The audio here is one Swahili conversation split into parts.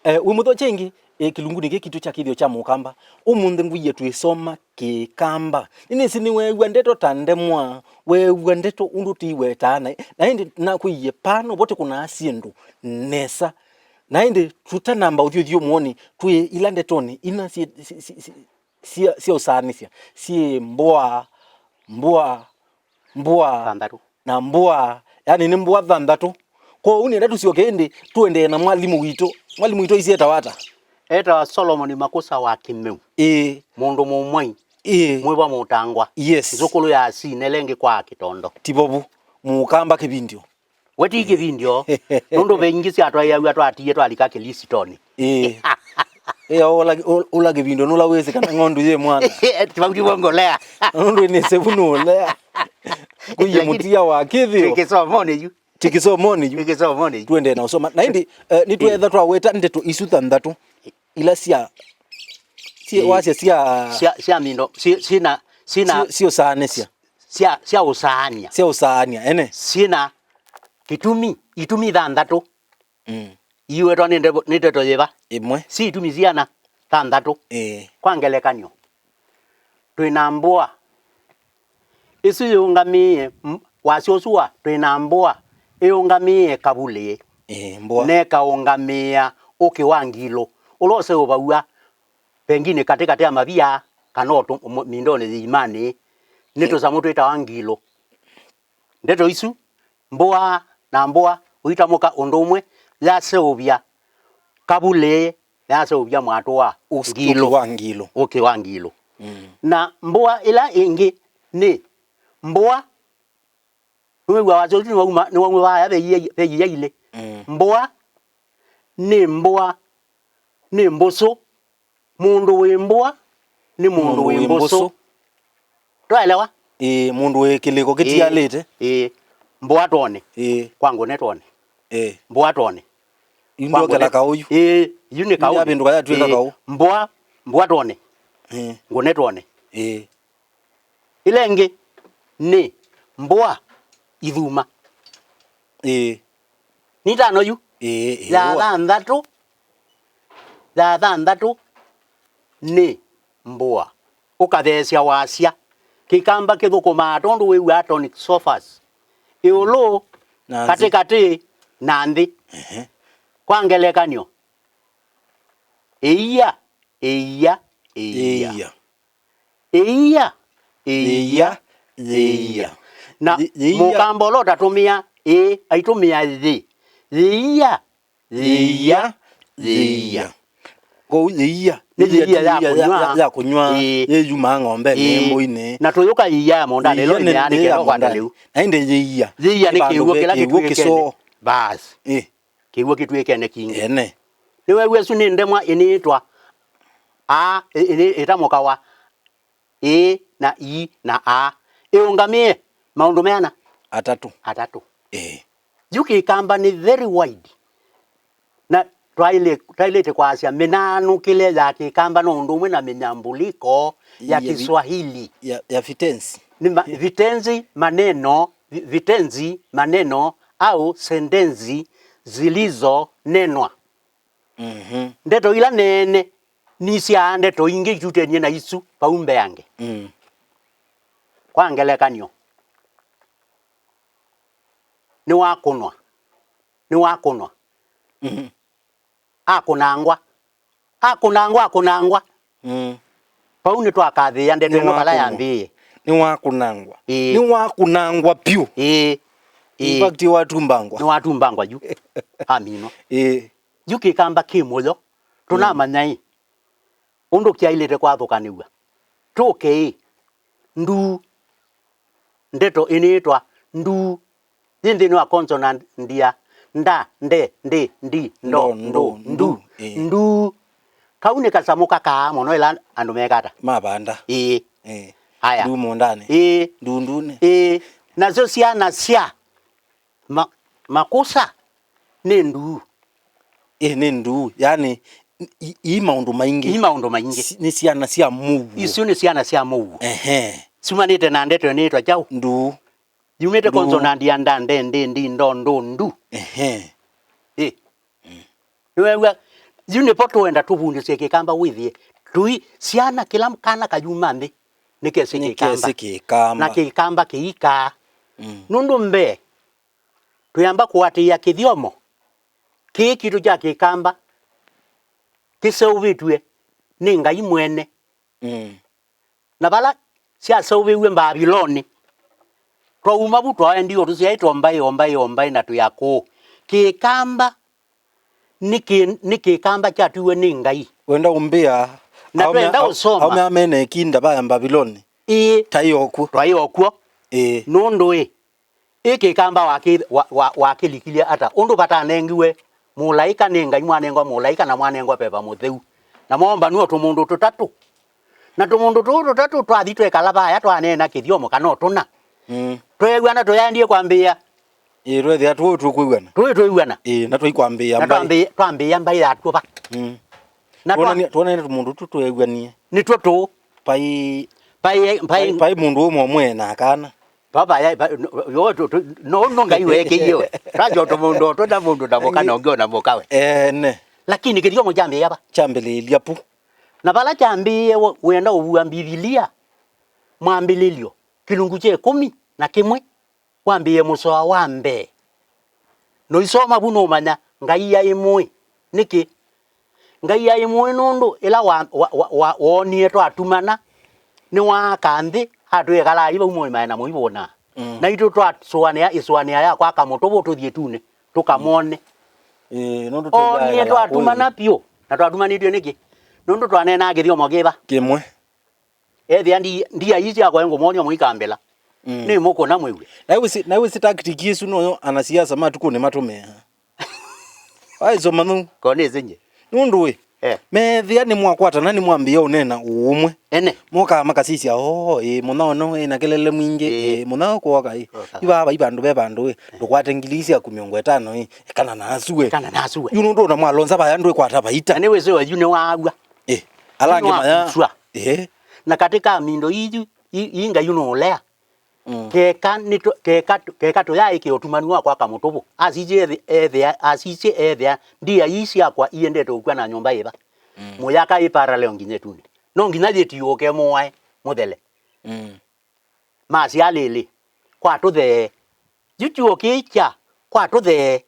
Wimutho chengi kilungu ni kitu cha kithio cha mukamba umunthe nguye twisoma kikamba nini sini wewe ndeto tandemwa wewe ndeto undu tiwetana na indi na kuye pano bote kuna asiendu nesa na indi tutanamba uthio muoni twi ila ndetoni ina si usanisia si mboa thandatu na mboa yani ni mboa thandatu kwa uni ndetu sio kende tuende na mwalimu wito isi etawata eta Solomon Makusa wa Kimeu mundu mumwai mwiba mutangwa yes zukulu ya sinelenge kwa Kitondo tibobu mukamba kibindio weti kibindio nundu bengisi atwatie twalika kilisitoni ola kibindio nula wese kana ngondu ye mwana tibauti bongolea nundu ni sebunolea kuye mutia wa kithio tikisomoni yu tuende na usoma na indi nitwetha twaweta ndeto isu thandatu ila sia mindo sio sane sia usania ene sina itumi thandatu iwe to ndeto yeba imwe si itumi ziana thandatu kwa ngelekanyo twinambua isu yungamie wasiosua twinambua iungamie kabule mboa neka ungamia ukiwangilo ulose ubaua pengine katika ya mabia kanoto mindone imani neto za moto itawangilo ndeto isu mboa na mboa uitamuka undumwe yase ubya kabule yase ubya mwatoa ngilo ukiwangilo na mboa ila ingi ni mboa wewe wazozi ni wangu waya be ile mboa ni mboso mundu wimboa ni mundu wimboso twaelewa mundu we kiliko kitia lete mboa tone kwangu ne tone mboa tone indo kala kauyu yune kauyu abindu kaya tweka kau mboa tone ngone tone ilenge ni mboa ithuma ni tano yu ya thandatu ni mboa ukathesia wasia kikamba kithukuma tondu we atonic sofas iulu katikati nandi kwa ngelekanyo iya na mukambo lo tatumia aitumia iya ko iya ya kunywa ye yuma ngombe nemboine na tuyuka iya monda lelo ni yani kero kwanda leo ainde iya ni kiwo kila kiwo bas kiwo kitweke ne kingi ene ni wewe su ni ndemwa initwa ini itamukawa na i na a iungamie maundu meana atatu yuki kamba ni very wide na twailete kwa asia menanu kile ya kikamba no ndumwe na minyambuliko ya Kiswahili ya vitenzi ni vitenzi maneno au sentensi zilizo nenwa ndeto ila nene ni sia ndeto ingi jutenye na isu paumbe yange kwa ngelekanyo ni wakunwa akunangwa pauni twakathia ndeto ino kala yambie ni wakunangwa pyu in fact watumbangwa yu amino yuki kamba kimuyo tunamanyai undu kiailete kwathukaniwa tuke ndu ndeto initwa ndu thindi wa consonant ndia nda nde ndi ndi ndo ndu kaune kasamuka ka mono ila andu megata mabanda haya ndu mondane ndundune nazo sia Makusa ni ndu ni ndu yani i maundu maingi ni siana sia muvu isu ni siana sia muvu sumanite na ndeto nitwa chau ndu yumete consonant ya nda nde ndi ndo ndu niwewe Yune poto enda tubundise kikamba withie. Tui ciana kila kana kayuma nthi nikese kikamba. Na kikamba kiika. Nundu mbe tuyamba kuatia kithiomo. Kitu cha kikamba kiseuvitwe ni Ngai mwene. Na bala cia sauviwe Babiloni. Kwa umabu twaendio tuciaitwa ombai na tuyako. Kikamba ni kikamba chatuwe ni Ngai. Wenda umbia na twenda usoma au meamene kinda ba Babiloni tayoku twayokuo nundu kikamba wakilikilia ata undu batanengiwe mulaika ni Ngai mwanengwa mulaika na mwanengwa pepa mutheu na momba nuo tumundu tutatu na tumundu tutatu twathitwe kalaba ya twanena kithiomo kana tuna twegwana tuyandie kwambia rwethe atu tuigwana na twikwambia mbai twambia mbai atu ba na tuone tumundu tutwegwanie ni tutu pai mundu umwe na kana baba ya yo no Ngai weke iyo rajo tumundu to na mundu na mokana ongiona mokawe ne lakini kithiomo jambe yaba chambelelia pu na bala chambiye wenda uwa Biblia mwambililio kilungu che 11 wambiye musoa wambe no isoma buno manya Ngai ya imwe niki Ngai ya imwe nundu ila wonie twatumana ni wakanthi hatwe kala iba umwe maana muibona na itu twatsuania iswania ya kwa kamotobo tuthie tune tukamone nundu ni twatumana pio na twatumanitwe niki nundu twanena githiomo giba kimwe thia ndia ici akwa ngumonio muikambela ni muko na mwiwe na iwe tactic yesu no anasiasa matuko ne matume aizo manu kone zinje nundu we methia ni mwakwata nani mwambia unena umwe muka makasisia munono na kelele mwingi munao kwa ibaba ibandu be bandu ndukwate ngilisi aku 50 kana nasuwe yuno ndo na mwalonza ba yandu kwata baita ni wese wajune waagwa alange maya na katika mindo iju inga yuno olea keka to yaike otumanu kwa kamutobo asije ethia ndia isi akwa iende to kwa na nyumba iba muyaka ipara leo nginye tuni no nginya jetioke moae muthele masi alele kwa tuthe jutioke cha kwa tuthe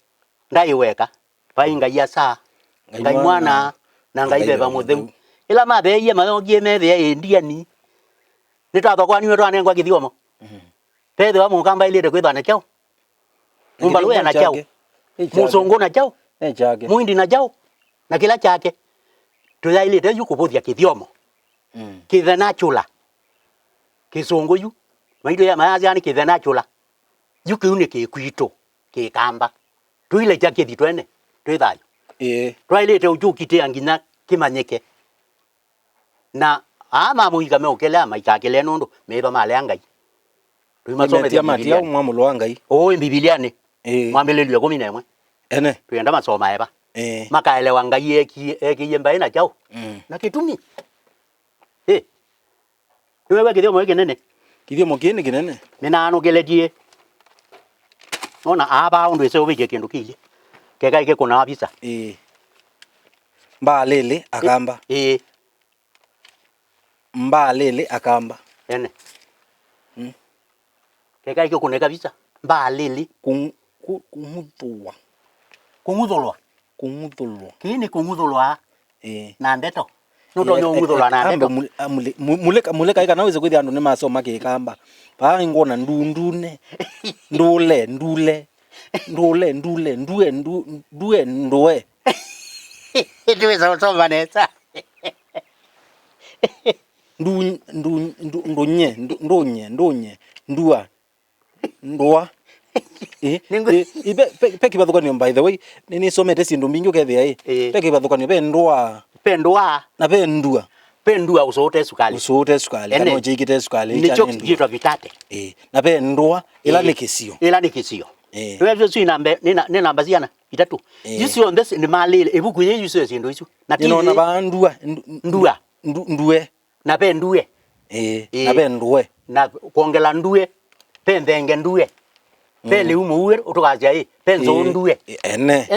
ndaiweka painga ya saa Ngai mwana na Ngai beba mutheu ila matheye mayogie methe ndia ni nitathokwa niwe twanengwa githiomo Pedro wa mukamba ile kwetha na chao mumbaluya na chao musongo na chao muindi na chao na kila chake tuyaile te yukubuthia kithiomo kithena chula kisongo yu maido ya mayazi ani kithena chula yukiune kikwito kikamba tuile chake thitwene twithayo twaile te ujukite angina kimanyeke na ama muigame ukela maikakele nundu meba male Ngai tuimasome matia mwamulo wa Ngai Biblia ni mwambelelio 11 tuenda masoma eba makaelewa Ngai ekiyemba ina chao na kitumi niwewe kithiomo kinene minano keletie ona aba undu ese ubike kindu kile keka ike kuna abisa mbalele akamba mbalele akamba keka ike kuna kabisa mbalele kumuthulwa kini kumuthulwa na ndeto nuto nyumuthulwa na ndeto muleka ika naweze kwithia andu ni masoma kikamba pa ngona ndundune ndule ndue tuweza kusoma nesa ndua ndua peki bathukanio by the way ni somete sindu mbingi ukethia peki bathukanio pendua na pendua usote sukali kana ujikite sukali nicho kijitwa vitate na pendua ila nikisio Wewe sio ni namba ziana itatu yisi on this ni malile ebuku yeyu sio sindu isu na tino ba ndue na pendue na pendue na kuongela ndue pendenge ndue pele umuwe utokaja penzo ndue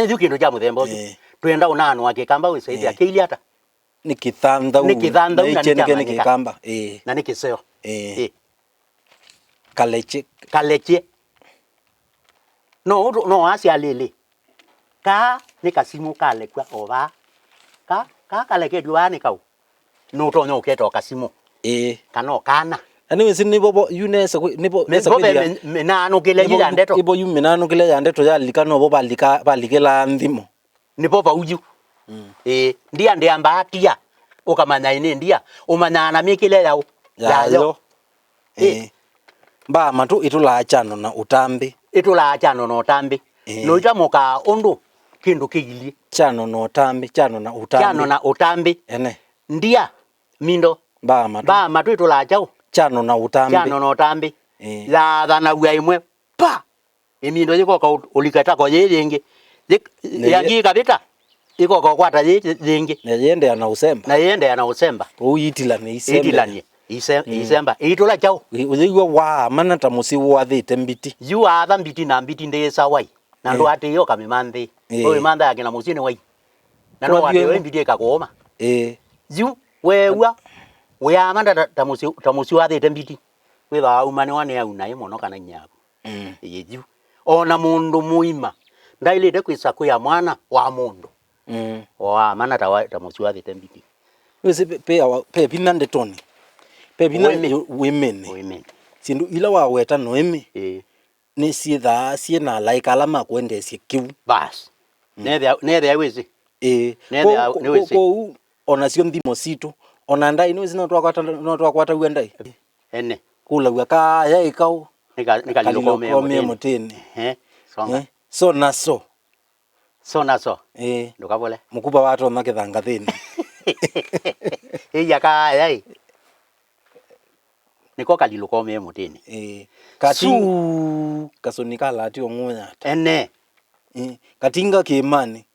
ndio kindu cha muthembo twenda unano wake kamba wisaidia kili hata ni kithandau na kikamba na ni kiseo kaleche no asia lele ka ni kasimu kale kwa oba ka kaleke duani kau no to nyo keto kasimu kano kana ani wisi nibo yunesa nibo nesa kwidia menano kile yila ndeto ibo yumenano kile ya ndeto ya likano bo balikela ndimo nibo ba uju ndia ndiamba atia ukamanya ine ndia umanyana mikile yao yayo ba matu itula achano na utambi no itamoka ondo kindu kigili chano na utambi ene ndia mindo ba matu itula achao chano na utambi la dhana uya imwe pa imindo yiko ka ulikata ko yenge yangi kabita iko kwa kwata yenge na yende ana usemba uyitila ni isemba itula chao uyigwa wa mana tamusi wa thite mbiti yu atha mbiti na mbiti ndesa wai na ndo ate yo kamimandhi owe manda yake na musini wai na ndo ate yo mbiti ka kuoma yu wewa we amanda tamusi wa thite mbiti witha umane wane ya unai mono kana nyaku yeju ona mundu muima ndailite kwisa kuya mwana wa mundu wa mana tamusi wa thite mbiti wese pe binande toni pe binande women sindu ila wa weta noemi ni sietha siena like alama kwendesye kiu bas nethe wese nethe ko ona sio ndimo situ ona ndai ni wese no twakwata wendai ene kula waka ya ikau nikalilokome mutini songa so naso ndukabole mukuba watu makithanga thini yaka yai niko kalilokome mutini katu kasonika lati ongunya ene katinga kimani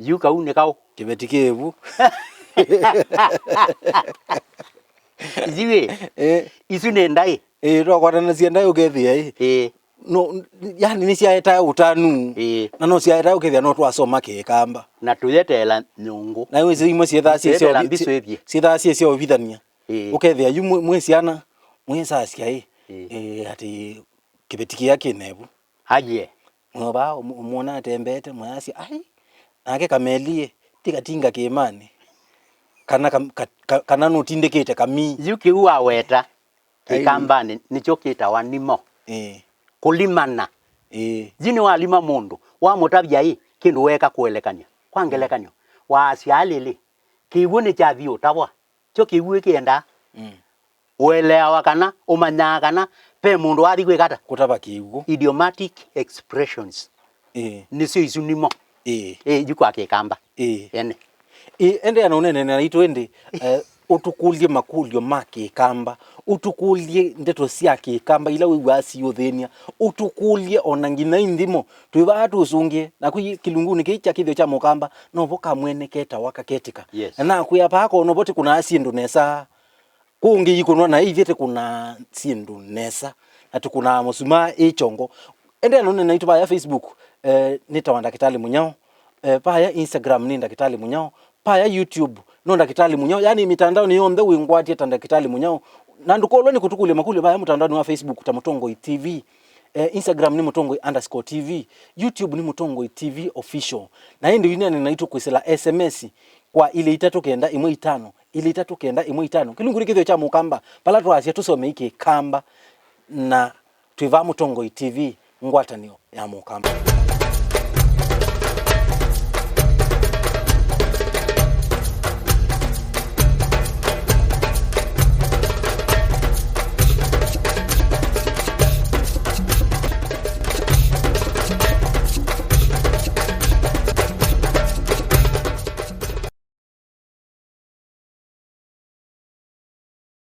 yuka unikao kibetikevu ziwe isune ndai twakwatana ciendai ukethia no yani ni ciaeta utanu na no ciaeta ukethia no twasoma kikamba na tuyetela nyungu na wese imwe cietha cio obithania ukethia yu mweciana mwesacia ati kibetikia kinebu haje ngoba umuona atembete mwasi ai nake kamelie tigatinga kimani kana nutindikite kami yuki uwa weta kikambani nicho kita nimo kulimana jini walima mundu wa mutabya kindu weka kuelekanya kwangelekanyo wa sialili kiwuni cha thio tabwa cho kiwe kienda uelewa kana umanya kana pe mundu athi gwikata kutaba kiugo idiomatic expressions nicio isu nimo jukwa kikamba ene ende ana unene na itwende utukulie makulio makikamba utukulie ndeto cia kikamba ila we wasi yothenia utukulie ona ngina indimo twibatu usungie na kwi kilunguni kicha kithio cha mukamba no boka mwene keta wakaketika na kuya pako no boti kuna asindu nesa kungi yikunwa na ithite kuna sindu nesa ati kuna musuma ichongo ende ana unene na ya Facebook nitawanda Ndakitali Munyao paya Instagram ni Ndakitali Munyao paya YouTube no Ndakitali Munyao yani mitandao ni yonde wingwatie Ndakitali Munyao na ndukolo ni kutukule makule paya mtandao ni wa Facebook Tamutongoi TV Instagram ni Mutongoi_TV YouTube ni Mutongoi TV official na hii ndio ine ninaitwa kwisela SMS kwa ile 395 ile 395 kilunguri kithio cha mukamba pala twasia tusome iki kamba na twiva Mutongoi TV ngwatanio ya mukamba.